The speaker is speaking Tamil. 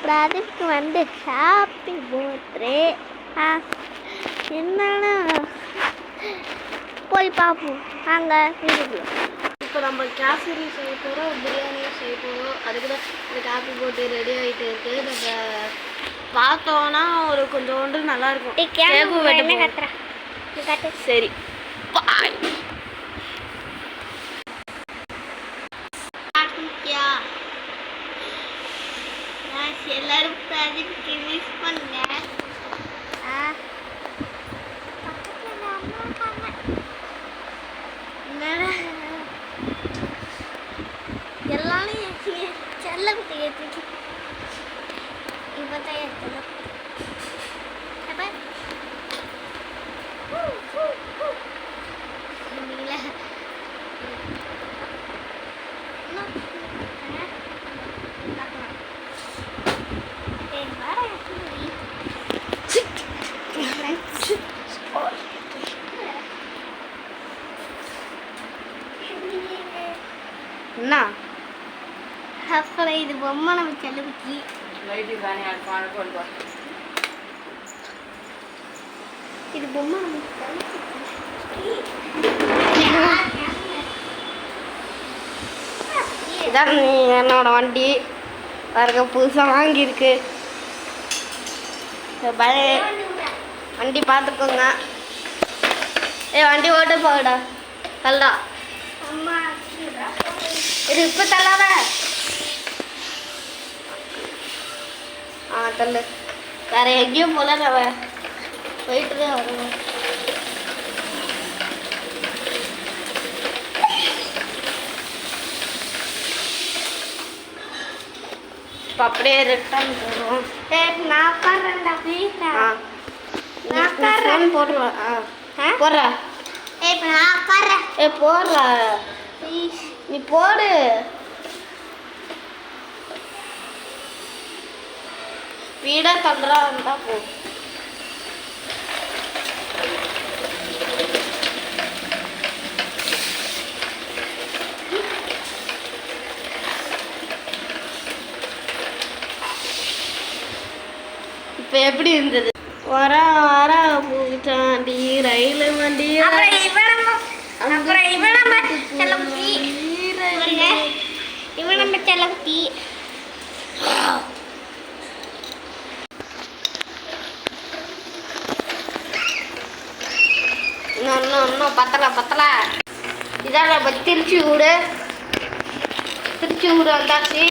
பிரதீப்க்கு வந்து ஹாப்பி பர்த்டே. என்னன்னா போய் பார்ப்போம் அங்கே வீட்டுக்குள்ள. இப்போ நம்ம கேசரி செய்ய போகிறோம், பிரியாணியும் செய்ய போகிறோம். அதுக்கு தான் இந்த ஹாப்பி பர்த்டே ரெடி ஆகிட்டு இருக்கு. நம்ம பார்த்தோன்னா ஒரு கொஞ்சோண்டு நல்லாயிருக்கும். சரி பாய். எல்லாரும் பிரதீப்க்கு மிஸ் பண்ணுங்க. எல்லாரும் செல்ல குட்டி ஏற்றிட்டு இப்போ தான் ஏற்றணும். என்ன அப்புறம் இது பொம்மை நம்ம செல்லக்குட்டி. இது பொம்மை நம்ம இதான் என்னோட வண்டி பாருங்க, புதுசாக வாங்கியிருக்கு. வண்டி பார்த்துக்கோங்க. வண்டி ஓட்ட போகடா தள்ளா. இது இப்போ தள்ளாத. தள்ளு. வேற எங்கேயும் போல நம்ம போயிட்டு தான் வருவோம். இப்போ அப்படியே ரிட்டர்ன் போடுவோம். நான் உட்காடுறேன்டா ப்ளீஸ். நான் போடுறேன். போடுறா. இப்போ நான் உட்காடுறேன். போடுறா ப்ளீஸ் நீ போடு. வீடா தள்ளுறா இருந்தா போ. இப்ப எப்படி இருந்தது? வர வர போயிட்டாண்டி ரயில் வண்டி. இவன் நம்ம செல்லக்குட்டி. இன்னும் பத்தல. இதான் நம்ம திருச்சி ஊடு வந்தாச்சு.